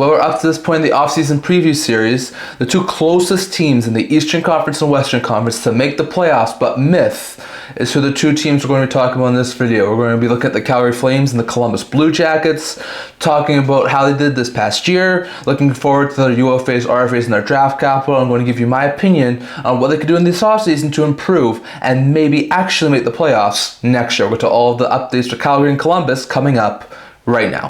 Well, we're up to this point in the offseason preview series. The two closest teams in the Eastern Conference and Western Conference to make the playoffs, but myth, is who the two teams we're going to be talking about in this video. We're going to be looking at the Calgary Flames and the Columbus Blue Jackets, talking about how they did this past year, looking forward to their UFAs, RFAs, and their draft capital. I'm going to give you my opinion on what they could do in this offseason to improve and maybe actually make the playoffs next year. We'll get to all of the updates for Calgary and Columbus coming up right now.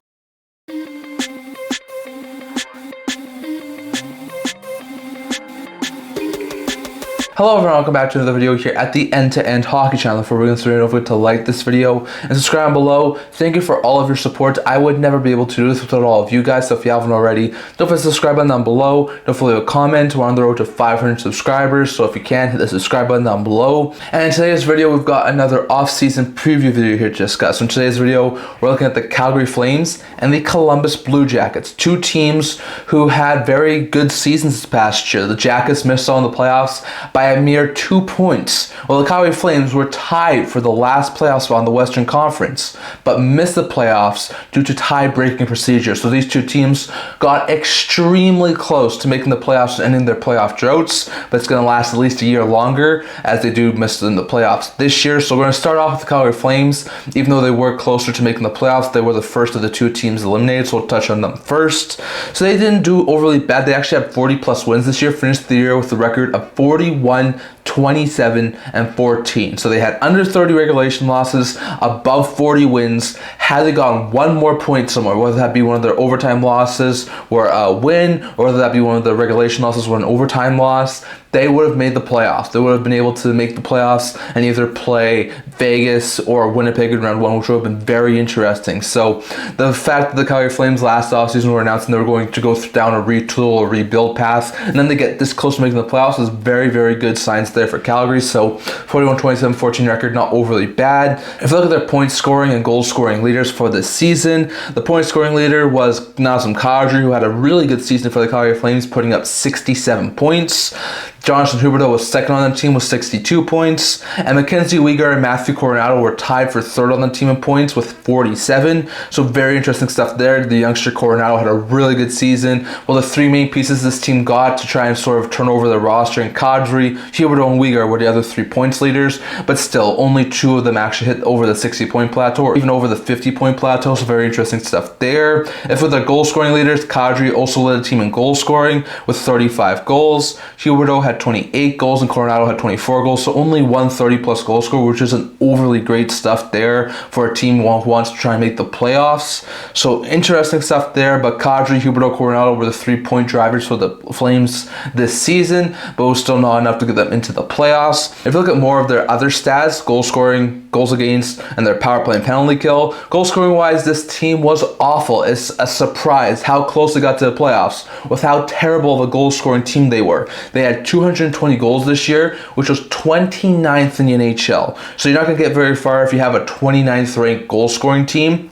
Hello everyone, welcome back to another video here at the End-to-End Hockey Channel. Before we get started, don't forget to like this video and subscribe below. Thank you for all of your support. I would never be able to do this without all of you guys, so if you haven't already, don't forget to subscribe button down below. Don't forget to leave a comment. We're on the road to 500 subscribers, so if you can, hit the subscribe button down below. And in today's video, we've got another off-season preview video here to discuss. So in today's video, we're looking at the Calgary Flames and the Columbus Blue Jackets, two teams who had very good seasons this past year. The Jackets missed out on the playoffs by a mere 2 points, while the Calgary Flames were tied for the last playoff spot in the Western Conference, but missed the playoffs due to tie-breaking procedures. So these two teams got extremely close to making the playoffs and ending their playoff droughts, but it's going to last at least a year longer as they do miss in the playoffs this year. So we're going to start off with the Calgary Flames. Even though they were closer to making the playoffs, they were the first of the two teams eliminated, so we'll touch on them first. So they didn't do overly bad. They actually had 40-plus wins this year, finished the year with a record of 41, 27, and 14. So they had under 30 regulation losses, above 40 wins. Had they gotten one more point somewhere, whether that be one of their overtime losses or a win, or whether that be one of the regulation losses or an overtime loss, they would have made the playoffs. They would have been able to make the playoffs and either play Vegas or Winnipeg in round one, which would have been very interesting. So the fact that the Calgary Flames last offseason were announcing they were going to go down a retool or rebuild path, and then they get this close to making the playoffs is very, very good signs there for Calgary. So 41, 27, 14 record, not overly bad. If you look at their point scoring and goal scoring leaders for this season, the point scoring leader was Nazem Kadri, who had a really good season for the Calgary Flames, putting up 67 points. Jonathan Huberdeau was second on the team with 62 points, and Mackenzie Weegar and Matthew Coronado were tied for third on the team in points with 47. So very interesting stuff there. The youngster Coronado had a really good season. Well, the three main pieces this team got to try and sort of turn over the roster, and Kadri, Huberdeau, and Weegar were the other 3 points leaders, but still only two of them actually hit over the 60-point plateau or even over the 50-point plateau. So very interesting stuff there. If with their goal scoring leaders, Kadri also led the team in goal scoring with 35 goals. Huberdeau had 28 goals and Coronado had 24 goals, so only one 30-plus goal scorer, which isn't overly great stuff there for a team who wants to try and make the playoffs. So interesting stuff there, but Kadri, Huberdeau, Coronado were the 3-point drivers for the Flames this season, but it was still not enough to get them into the playoffs. If you look at more of their other stats, goal scoring, goals against, and their power play and penalty kill, goal scoring wise, this team was awful. It's a surprise how close they got to the playoffs with how terrible of a goal scoring team they were. They had 220 goals this year, which was 29th in the NHL. So you're not going to get very far if you have a 29th ranked goal scoring team,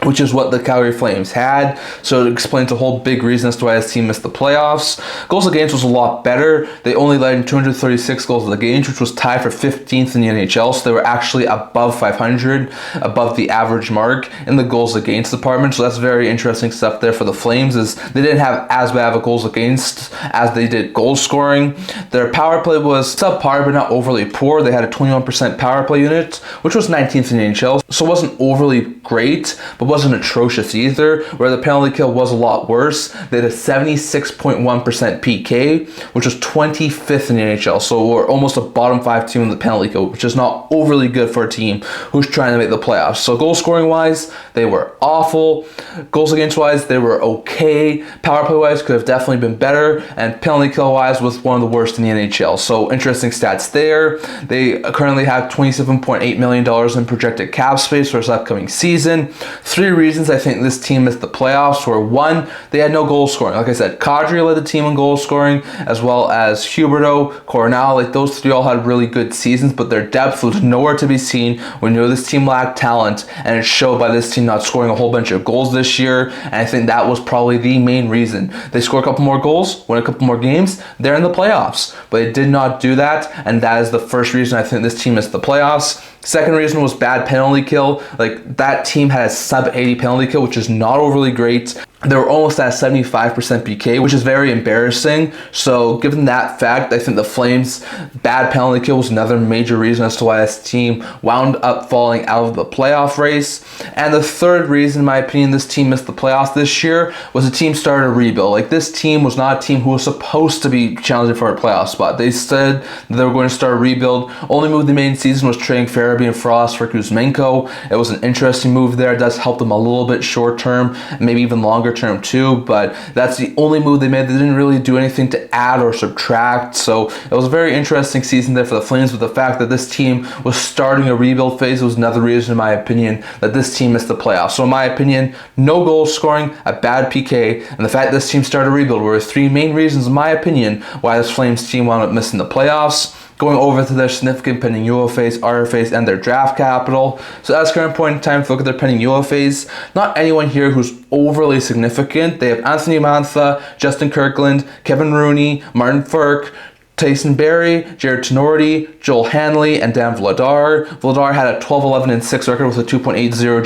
which is what the Calgary Flames had. So it explains a whole big reason as to why this team missed the playoffs. Goals against was a lot better. They only led in 236 goals against, which was tied for 15th in the NHL. So they were actually above 500, above the average mark in the goals against department. So that's very interesting stuff there for the Flames, is they didn't have as bad of a goals against as they did goal scoring. Their power play was subpar, but not overly poor. They had a 21% power play unit, which was 19th in the NHL. So it wasn't overly great, but wasn't atrocious either, where the penalty kill was a lot worse. They had a 76.1% PK, which was 25th in the NHL, so we're almost a bottom 5 team in the penalty kill, which is not overly good for a team who's trying to make the playoffs. So goal scoring wise, they were awful. Goals against wise, they were okay. Power play wise, could have definitely been better, and penalty kill wise was one of the worst in the NHL. So interesting stats there. They currently have $27.8 million in projected cap space for this upcoming season. Three reasons I think this team missed the playoffs were: one, they had no goal scoring. Like I said, Kadri led the team in goal scoring, as well as Huberdeau, Coronado. Like those three all had really good seasons, but their depth was nowhere to be seen. We knew this team lacked talent, and it showed by this team not scoring a whole bunch of goals this year. And I think that was probably the main reason. They score a couple more goals, win a couple more games, they're in the playoffs. But they did not do that, and that is the first reason I think this team missed the playoffs. Second reason was bad penalty kill. Like, that team had a sub 80 penalty kill, which is not overly great. They were almost at 75% PK, which is very embarrassing. So given that fact, I think the Flames' bad penalty kill was another major reason as to why this team wound up falling out of the playoff race. And the third reason, in my opinion, this team missed the playoffs this year was the team started a rebuild. Like, this team was not a team who was supposed to be challenging for a playoff spot. They said that they were going to start a rebuild. Only move they made in season was trading Farabee and Frost for Kuzmenko. It was an interesting move there. It does help them a little bit short term, maybe even longer term too, but that's the only move they made. They didn't really do anything to add or subtract, so it was a very interesting season there for the Flames. But the fact that this team was starting a rebuild phase was another reason, in my opinion, that this team missed the playoffs. So in my opinion, no goal scoring, a bad PK, and the fact that this team started a rebuild were the three main reasons, in my opinion, why this Flames team wound up missing the playoffs. Going over to their significant pending UFAs, RFAs, and their draft capital. So at this current point in time, if you look at their pending UFAs, not anyone here who's overly significant. They have Anthony Mantha, Justin Kirkland, Kevin Rooney, Martin Frk, Tyson Barrie, Jared Tenorti, Joel Hanley, and Dan Vladar. Vladar had a 12-11-6 record with a 2.80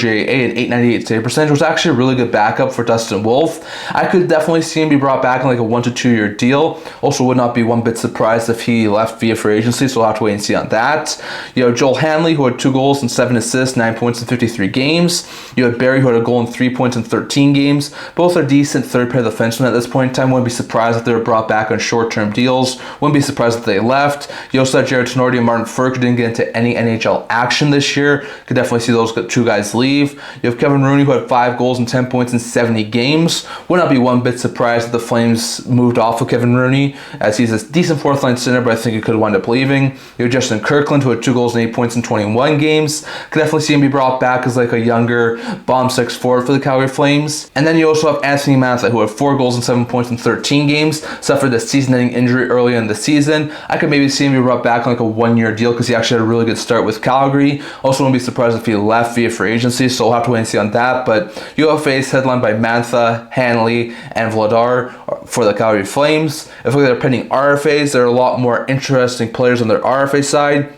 GAA and 898 save percentage. It was actually a really good backup for Dustin Wolf. I could definitely see him be brought back in like a 1 to 2 year deal. Also would not be one bit surprised if he left via free agency, so we'll have to wait and see on that. You have Joel Hanley, who had 2 goals and 7 assists, 9 points in 53 games. You have Barrie, who had a goal and 3 points in 13 games. Both are decent third pair defensemen at this point in time. Wouldn't be surprised if they were brought back on short-term deals. Wouldn't be surprised if they left. You also have Jared Tenorti and Martin Frk, who didn't get into any NHL action this year. Could definitely see those two guys leave. You have Kevin Rooney, who had 5 goals and 10 points in 70 games. Would not be one bit surprised if the Flames moved off of Kevin Rooney, as he's a decent fourth line center, but I think he could wind up leaving. You have Justin Kirkland, who had 2 goals and 8 points in 21 games. Could definitely see him be brought back as like a younger bomb 6 forward for the Calgary Flames. And then you also have Anthony Mantha, who had 4 goals and 7 points in 13 games, suffered a season-ending injury early in the season. I could maybe see him be brought back on like a 1 year deal because he actually had a really good start with Calgary. Also wouldn't be surprised if he left via free agency, so we'll have to wait and see on that. But UFA is headlined by Mantha, Hanley, and Vladar for the Calgary Flames. If we look at their pending RFAs, there are a lot more interesting players on their RFA side.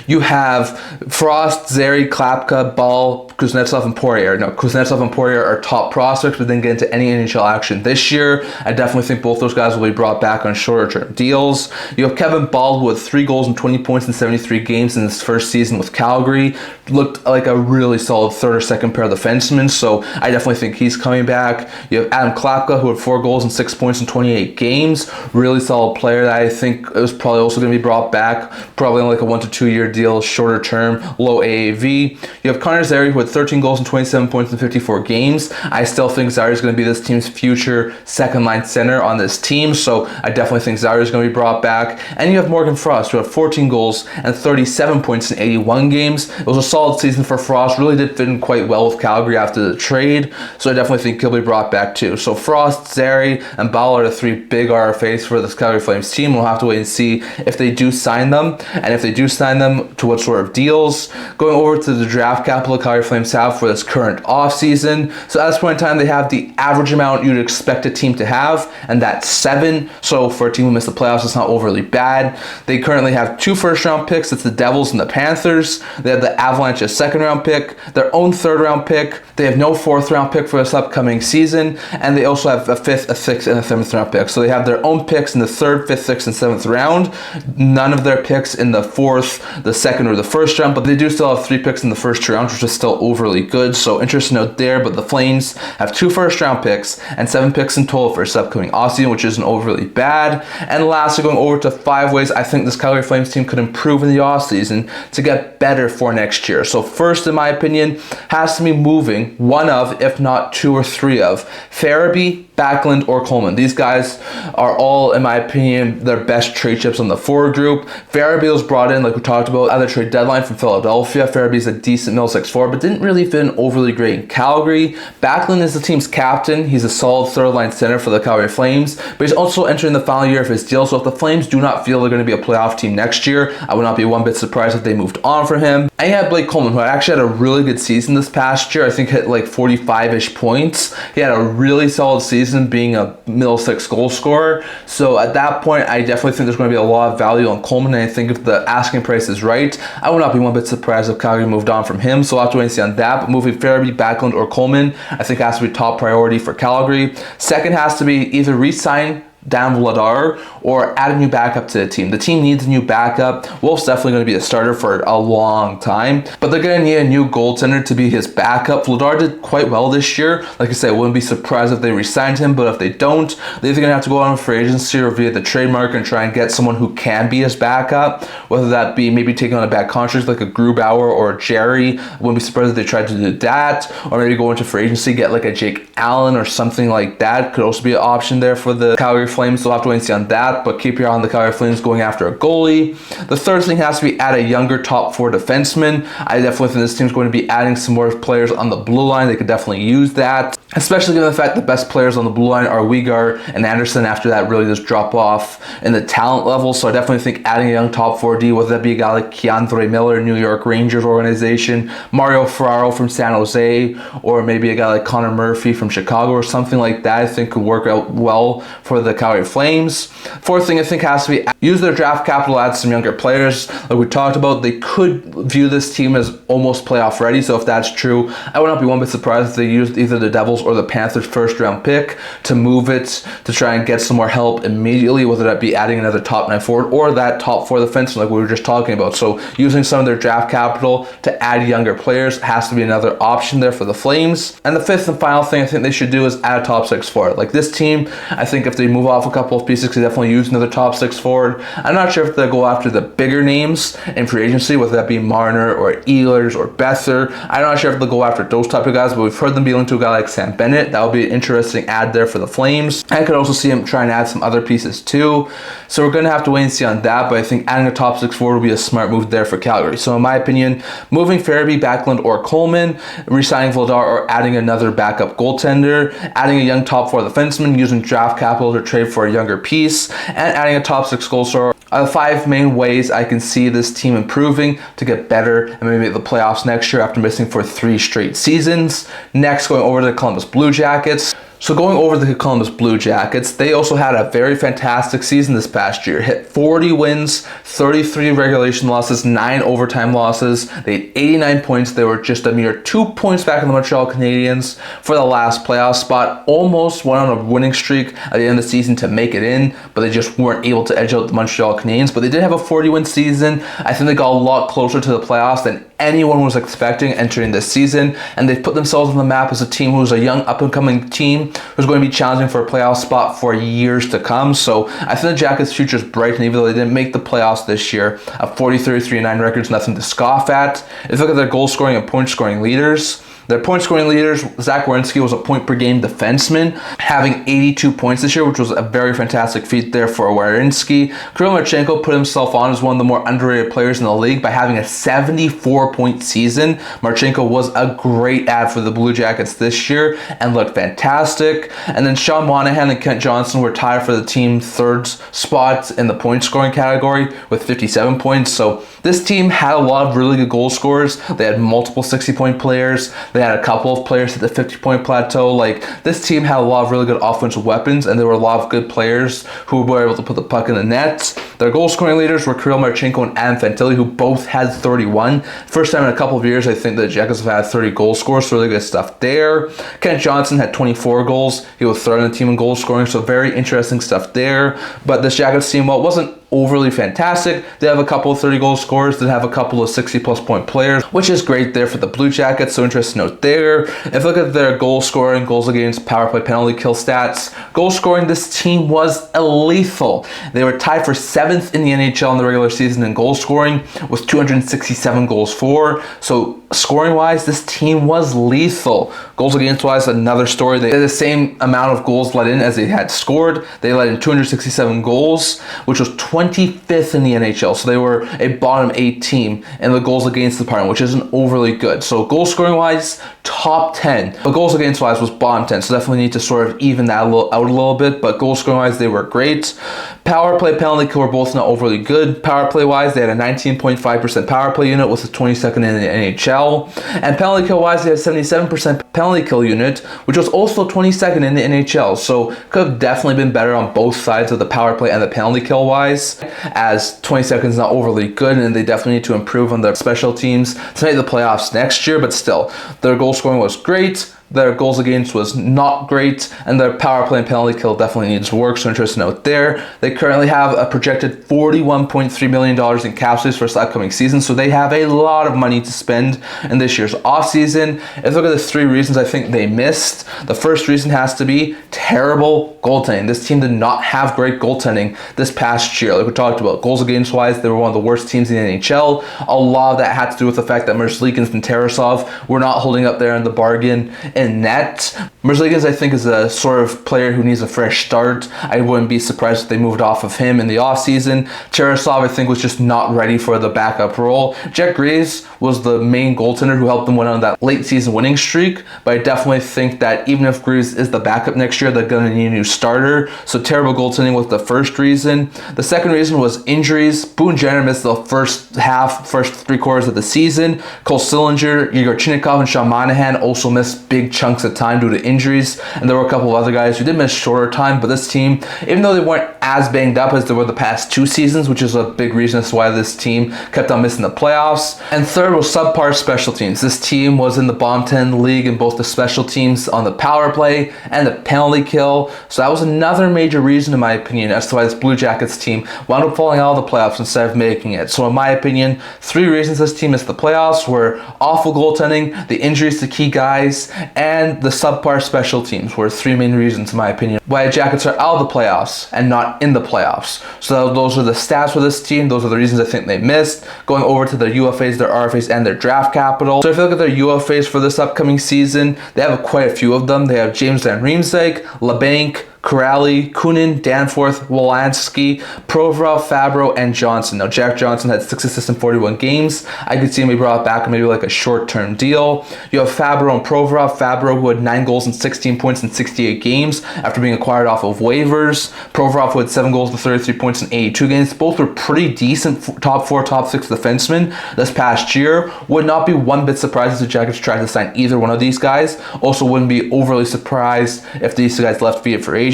You have Frost, Zary, Klapka, Ball, Kuznetsov, and Poirier. Now, Kuznetsov and Poirier are top prospects, but didn't get into any NHL action this year. I definitely think both those guys will be brought back on shorter-term deals. You have Kevin Ball, who had 3 goals and 20 points in 73 games in his first season with Calgary. Looked like a really solid third or second pair of defensemen, so I definitely think he's coming back. You have Adam Klapka, who had 4 goals and 6 points in 28 games. Really solid player that I think is probably also going to be brought back, probably on like a 1 to 2 year deal, shorter term, low AAV. You have Connor Zary, who had 13 goals and 27 points in 54 games. I still think Zary is going to be this team's future second line center on this team, so I definitely think Zary is going to be brought back. And you have Morgan Frost, who had 14 goals and 37 points in 81 games. It was a solid season for Frost, really did fit in quite well with Calgary after the trade, so I definitely think he'll be brought back too. So Frost, Zary, and Ball are the 3 big RFAs for this Calgary Flames team. We'll have to wait and see if they do sign them, and if they do sign them, to what sort of deals. Going over to the draft capital Calgary Flames have for this current offseason. So at this point in time, they have the average amount you'd expect a team to have, and that's 7. So for a team who missed the playoffs, it's not overly bad. They currently have 2 first-round picks. It's the Devils and the Panthers. They have the Avalanche's second-round pick, their own third-round pick. They have no 4th-round pick for this upcoming season, and they also have a 5th, a 6th, and a 7th-round pick. So they have their own picks in the 3rd, 5th, 6th, and 7th round. None of their picks in the 4th, the 2nd, or the 1st round, but they do still have 3 picks in the 1st 2 rounds, which is still overly good. So interesting note there, but the Flames have 2 first-round picks and 7 picks in total for this upcoming offseason, which isn't overly bad. And lastly, going over to 5 ways I think this Calgary Flames team could improve in the offseason to get better for next year. So first, in my opinion, has to be moving one of, if not 2 or 3 of, Farabee, Backlund, or Coleman. These guys are all, in my opinion, their best trade chips on the forward group. Farabee was brought in, like we talked about, at the trade deadline from Philadelphia. Farabee is a decent middle 6 forward, but didn't really fit in overly great in Calgary. Backlund is the team's captain. He's a solid third-line center for the Calgary Flames, but he's also entering the final year of his deal, so if the Flames do not feel they're going to be a playoff team next year, I would not be one bit surprised if they moved on from him. And you have Blake Coleman, who actually had a really good season this past year. I think hit like 45-ish points. He had a really solid season being a middle 6 goal scorer. So at that point, I definitely think there's going to be a lot of value on Coleman, and I think if the asking price is right, I would not be one bit surprised if Calgary moved on from him. So I'll have to wait and see on that. But moving Farabee, Backlund, or Coleman, I think has to be top priority for Calgary. Second has to be either re-sign Dan Vladar or add a new backup to the team. The team needs a new backup. Wolf's definitely going to be a starter for a long time, but they're going to need a new goaltender to be his backup. Vladar did quite well this year. Like I said, I wouldn't be surprised if they re-signed him, but if they don't, they're either going to have to go on free agency or via the trademark and try and get someone who can be his backup, whether that be maybe taking on a bad contract like a Grubauer or a Jerry. I wouldn't be surprised if they tried to do that, or maybe go into free agency, get like a Jake Allen or something like that. Could also be an option there for the Calgary Flames. So we'll have to wait and see on that, but keep your eye on the Calgary Flames going after a goalie. The third thing has to be add a younger top four defenseman. I definitely think this team's going to be adding some more players on the blue line. They could definitely use that, especially given the fact the best players on the blue line are Weegar and Anderson. After that, really just drop off in the talent level. So I definitely think adding a young top 4D, whether that be a guy like Keandre Miller, New York Rangers organization, Mario Ferraro from San Jose, or maybe a guy like Connor Murphy from Chicago or something like that, I think could work out well for the Calgary Flames. Fourth thing I think has to be use their draft capital, add some younger players. Like we talked about, they could view this team as almost playoff ready. So if that's true, I would not be one bit surprised if they used either the Devils or the Panthers first round pick to move it to try and get some more help immediately, whether that be adding another top 9 forward or that top 4 defenseman like we were just talking about. So using some of their draft capital to add younger players has to be another option there for the Flames. And the fifth and final thing I think they should do is add a top 6 forward. Like this team, I think if they move off a couple of pieces, they definitely use another top 6 forward. I'm not sure if they'll go after the bigger names in free agency, whether that be Marner or Ehlers or Besser. I'm not sure if they'll go after those type of guys, but we've heard them be linked to a guy like Sam Bennett. That would be an interesting add there for the Flames. I could also see him try and add some other pieces too. So we're going to have to wait and see on that, but I think adding a top 6 forward will be a smart move there for Calgary. So in my opinion, moving Farabee, Backlund, or Coleman, re-signing Vladar, or adding another backup goaltender, adding a young top 4 defenseman, using draft capital to trade for a younger piece, and adding a top 6 goal scorer are the 5 main ways I can see this team improving to get better and maybe make the playoffs next year after missing for 3 straight seasons. Next, going over to the Columbus Blue Jackets. So going over the Columbus Blue Jackets, they also had a very fantastic season this past year. Hit 40 wins, 33 regulation losses, 9 overtime losses. They had 89 points. They were just a mere 2 points back on the Montreal Canadiens for the last playoff spot. Almost went on a winning streak at the end of the season to make it in, but they just weren't able to edge out the Montreal Canadiens. But they did have a 40-win season. I think they got a lot closer to the playoffs than anyone was expecting entering this season, and they've put themselves on the map as a team who's a young up-and-coming team who's going to be challenging for a playoff spot for years to come. So I think the Jackets' future is bright, and even though they didn't make the playoffs this year, a 40-33-9 record is nothing to scoff at. If you look at their goal scoring and point scoring leaders, their point scoring leaders, Zach Werenski was a point per game defenseman, having 82 points this year, which was a very fantastic feat there for Werenski. Kirill Marchenko put himself on as one of the more underrated players in the league by having a 74-point season. Marchenko was a great add for the Blue Jackets this year and looked fantastic. And then Sean Monahan and Kent Johnson were tied for the team third spot in the point scoring category with 57 points. So this team had a lot of really good goal scorers. They had multiple 60-point players. They had a couple of players at the 50-point plateau. Like, this team had a lot of really good offensive weapons, and there were a lot of good players who were able to put the puck in the net. Their goal scoring leaders were Kirill Marchenko and Adam Fantilli, who both had 31. First time in a couple of years, I think the Jackets have had 30 goal scorers, so really good stuff there. Kent Johnson had 24 goals. He was third on the team in goal scoring, so very interesting stuff there. But this Jackets team, well, it wasn't overly fantastic. They have a couple of 30 goal scorers. They have a couple of 60-plus point players, which is great there for the Blue Jackets. So interesting note there. If you look at their goal scoring, goals against, power play, penalty kill stats, goal scoring, this team was lethal. They were tied for 7th in the NHL in the regular season in goal scoring with 267 goals for. So scoring-wise, this team was lethal. Goals against-wise, another story. They had the same amount of goals let in as they had scored. They let in 267 goals, which was 25th in the NHL. So they were a bottom 8 team in the goals against department, which isn't overly good. So goal scoring-wise, top 10. But goals against-wise was bottom 10. So definitely need to sort of even that out a little bit. But goal scoring-wise, they were great. Power play, penalty kill were both not overly good. Power play wise, they had a 19.5% power play unit, was the 22nd in the NHL. And penalty kill wise, they had a 77% penalty kill unit, which was also 22nd in the NHL. So could have definitely been better on both sides of the power play and the penalty kill wise, as 22nd is not overly good, and they definitely need to improve on their special teams to make the playoffs next year. But still, their goal scoring was great. Their goals against was not great, and their power play and penalty kill definitely needs work, so interesting note there. They currently have a projected $41.3 million in cap space for this upcoming season, so they have a lot of money to spend in this year's offseason. If you look at the 3 reasons I think they missed, the first reason has to be terrible goaltending. This team did not have great goaltending this past year. Like we talked about, goals against wise, they were one of the worst teams in the NHL. A lot of that had to do with the fact that Merzlikins and Tarasov were not holding up there in the bargain in net. Merzlikins, I think, is a sort of player who needs a fresh start. I wouldn't be surprised if they moved off of him in the offseason. Tarasov, I think, was just not ready for the backup role. Jack Graves was the main goaltender who helped them win on that late season winning streak, but I definitely think that even if Graves is the backup next year, they're going to need a new starter. So terrible goaltending was the first reason. The second reason was injuries. Boone Jenner missed the first 3 quarters of the season. Cole Sillinger, Igor Chinnikov, and Sean Monahan also missed big chunks of time due to injuries, and there were a couple of other guys who did miss shorter time. But this team, even though they weren't as banged up as they were the past 2 seasons, which is a big reason as to why this team kept on missing the playoffs. And third was subpar special teams. This team was in the bottom 10 league in both the special teams on the power play and the penalty kill, so that was another major reason, in my opinion, as to why this Blue Jackets team wound up falling out of the playoffs instead of making it. So in my opinion, 3 reasons this team missed the playoffs were awful goaltending, the injuries to key guys, and the subpar special teams were 3 main reasons, in my opinion, why the Jackets are out of the playoffs and not in the playoffs. So those are the stats for this team. Those are the reasons I think they missed. Going over to their UFAs, their RFAs, and their draft capital. So if you look at their UFAs for this upcoming season, they have quite a few of them. They have James Van Riemsdyk, LeBanc, Corrali, Kunin, Danforth, Wolanski, Provorov, Fabro, and Johnson. Now, Jack Johnson had 6 assists in 41 games. I could see him be brought back maybe like a short-term deal. You have Fabro and Provorov. Fabro, who had 9 goals and 16 points in 68 games after being acquired off of waivers. Provorov, who had 7 goals and 33 points in 82 games. Both were pretty decent top 4, top 6 defensemen this past year. Would not be one bit surprised if the Jackets tried to sign either one of these guys. Also wouldn't be overly surprised if these guys left via free agency.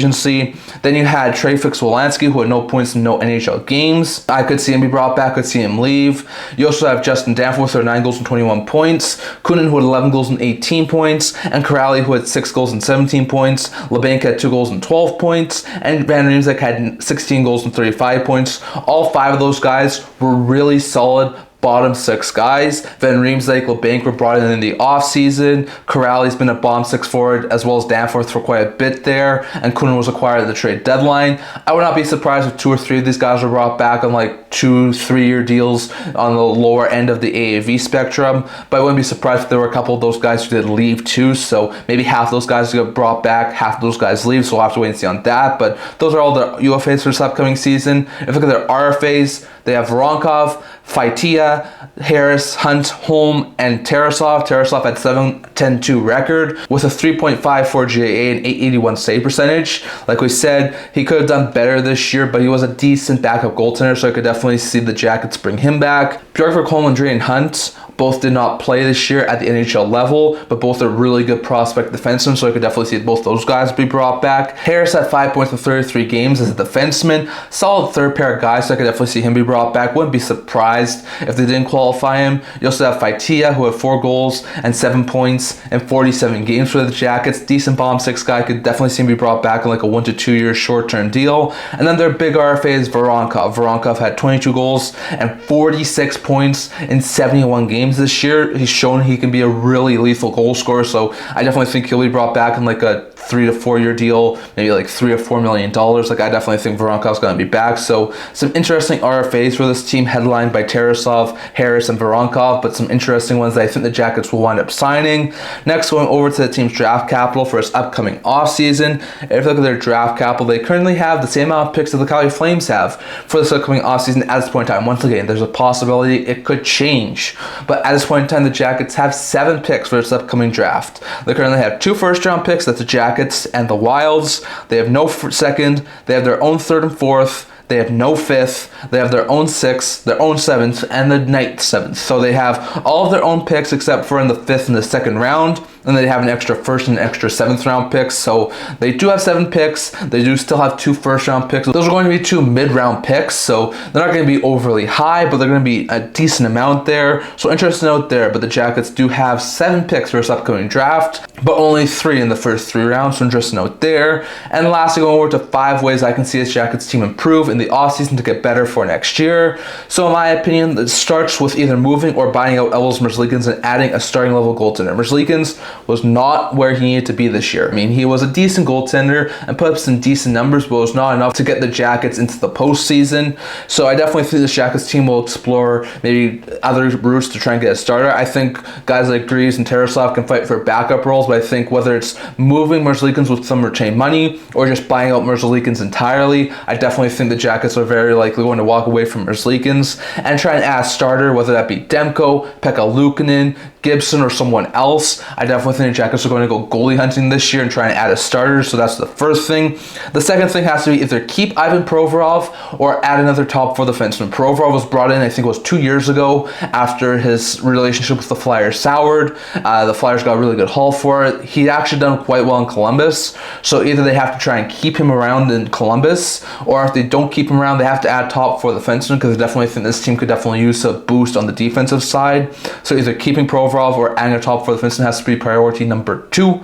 Then you had Treyfix Wolanski, who had no points in no NHL games. I could see him be brought back, could see him leave. You also have Justin Danforth, who had 9 goals and 21 points. Kunin, who had 11 goals and 18 points. And Corrali, who had 6 goals and 17 points. LeBanc had 2 goals and 12 points. And Van Riemsdyk had 16 goals and 35 points. All 5 of those guys were really solid bottom 6 guys. Van Riemsdyk, LeBanc were brought in the offseason. Corrali's been a bottom 6 forward, as well as Danforth for quite a bit there. And Kunin was acquired at the trade deadline. I would not be surprised if 2 or 3 of these guys were brought back on like 2-3 year deals on the lower end of the AAV spectrum. But I wouldn't be surprised if there were a couple of those guys who did leave too. So maybe half of those guys get brought back, half of those guys leave. So we'll have to wait and see on that. But those are all the UFAs for this upcoming season. If you look at their RFAs, they have Voronkov, Faitia, Harris, Hunt, Holm, and Tarasov. Tarasov had 7-10-2 record with a 3.54 GAA and 881 save percentage. Like we said, he could have done better this year, but he was a decent backup goaltender, so I could definitely see the Jackets bring him back. Bjorkvar, Coleman, and Hunt both did not play this year at the NHL level, but both are really good prospect defensemen, so I could definitely see both those guys be brought back. Harris had 5 points in 33 games as a defenseman. Solid third pair guy, so I could definitely see him be brought back. Wouldn't be surprised if they didn't qualify him. You also have Faitia, who had 4 goals and 7 points in 47 games for the Jackets. Decent bottom 6 guy, could definitely see him be brought back in like a 1 to 2 year short-term deal. And then their big RFA is Voronkov. Voronkov had 22 goals and 46 points in 71 games this year. He's shown he can be a really lethal goal scorer, so I definitely think he'll be brought back in like a 3 to 4 year deal, maybe like $3 or $4 million. Like, I definitely think Voronkov's going to be back. So some interesting RFAs for this team, headlined by Tarasov, Harris, and Voronkov, but some interesting ones that I think the Jackets will wind up signing. Next, going over to the team's draft capital for its upcoming offseason. If you look at their draft capital, they currently have the same amount of picks that the Calgary Flames have for this upcoming offseason at this point in time. Once again, there's a possibility it could change, but at this point in time, the Jackets have 7 picks for this upcoming draft. They currently have 2 first-round picks, that's the Jackets and the Wilds. They have no second. They have their own 3rd and 4th. They have no 5th. They have their own 6th, their own 7th, and the 9th 7th. So they have all of their own picks except for in the 5th and the 2nd round. And they have an extra 1st and an extra 7th round picks. So they do have 7 picks. They do still have 2 first round picks. Those are going to be 2 mid-round picks. So they're not going to be overly high, but they're going to be a decent amount there. So interesting note there. But the Jackets do have 7 picks for this upcoming draft, but only 3 in the first 3 rounds. So interesting note there. And lastly, going over to 5 ways I can see this Jackets team improve in the offseason to get better for next year. So in my opinion, it starts with either moving or buying out Elvis Merzlikins and adding a starting level goaltender. Merzlikins was not where he needed to be this year. I mean, he was a decent goaltender and put up some decent numbers, but was not enough to get the Jackets into the postseason. So I definitely think this Jackets team will explore maybe other routes to try and get a starter. I think guys like Greaves and Taraslov can fight for backup roles, but I think whether it's moving Merzlikins with some retained money or just buying out Merzlikins entirely, I definitely think the Jackets are very likely going to walk away from Merzlikins and try and add a starter, whether that be Demko, Pekka Luukkonen, Gibson, or someone else. I definitely think the Jackets are going to go goalie hunting this year and try and add a starter, so that's the first thing. The second thing has to be either keep Ivan Provorov or add another top 4 defenseman. Provorov was brought in, I think it was 2 years ago, after his relationship with the Flyers soured. The Flyers got a really good haul for it. He'd actually done quite well in Columbus, so either they have to try and keep him around in Columbus, or if they don't keep him around, they have to add top 4 defenseman, because I definitely think this team could definitely use a boost on the defensive side. So either keeping Provorov or adding a top 4 defenseman has to be priority number 2.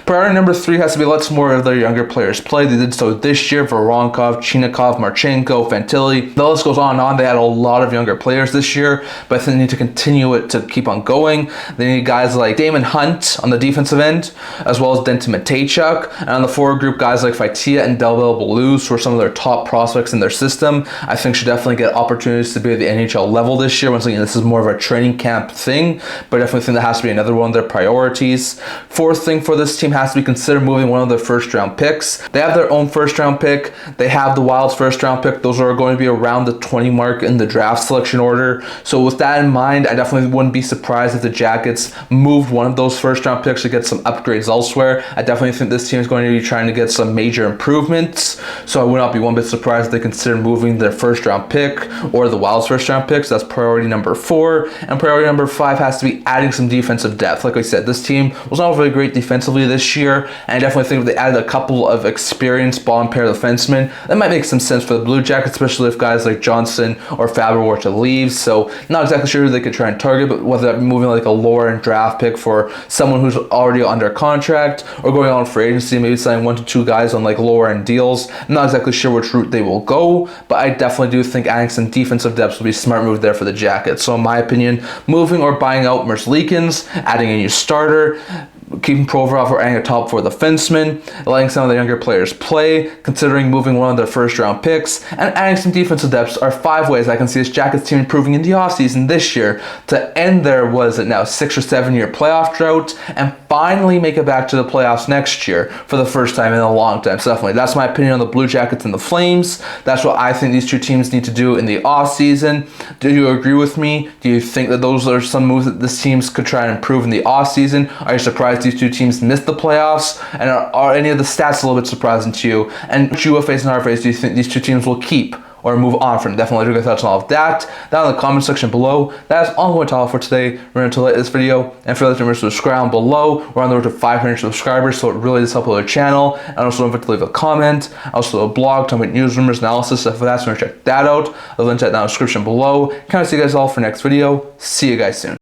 Priority number 3 has to be let some more of their younger players play. They did so this year. Voronkov, Chinakhov, Marchenko, Fantilli. The list goes on and on. They had a lot of younger players this year, but I think they need to continue it to keep on going. They need guys like Damon Hunt on the defensive end, as well as Denton Matejchuk. And on the forward group, guys like Faitia and Delbel Beluz, who are some of their top prospects in their system, I think should definitely get opportunities to be at the NHL level this year. Once again, this is more of a training camp thing, but I definitely think that has to be another one of their priorities. Fourth thing for this team has to be consider moving one of their first round picks. They have their own first round pick. They have the Wild's first round pick. Those are going to be around the 20 mark in the draft selection order. So with that in mind, I definitely wouldn't be surprised if the Jackets moved one of those first round picks to get some upgrades elsewhere. I definitely think this team is going to be trying to get some major improvements. So I would not be one bit surprised if they consider moving their first round pick or the Wild's first round picks. That's priority number 4. And priority number 5 has to be adding some defensive depth. Like I said, this team was not really great defensively this year, and I definitely think if they added a couple of experienced bottom pair defensemen, that might make some sense for the Blue Jackets, especially if guys like Johnson or Faber were to leave. So not exactly sure who they could try and target, but whether that be moving like a lower end draft pick for someone who's already under contract, or going on for agency, maybe signing 1 to 2 guys on like lower end deals. I'm not exactly sure which route they will go, but I definitely do think adding some defensive depth will be a smart move there for the Jackets. So in my opinion, moving or buying out Merzlikins, adding a new starter, keeping Provorov or adding a top 4 defenseman, letting some of the younger players play, considering moving one of their first round picks, and adding some defensive depth are 5 ways I can see this Jackets team improving in the offseason this year to end their, 6 or 7 year playoff drought and finally make it back to the playoffs next year for the first time in a long time. So definitely, that's my opinion on the Blue Jackets and the Flames. That's what I think these two teams need to do in the offseason. Do you agree with me? Do you think that those are some moves that this teams could try and improve in the offseason? Are you surprised these two teams missed the playoffs? And are any of the stats a little bit surprising to you? And which UFAs and RFAs do you think these two teams will keep or move on from? Definitely leave your thoughts on all of that down in the comment section below. That is all I'm going to talk for today. Remember to like this video, and for remember to subscribe below. We're on the road to 500 subscribers, so it really does help with our channel. And also don't forget to leave a comment. Also a blog talking about news, rumors, analysis, stuff like that, so check that out. The link to that down in the description below. Kind of see you guys all for next video. See you guys soon.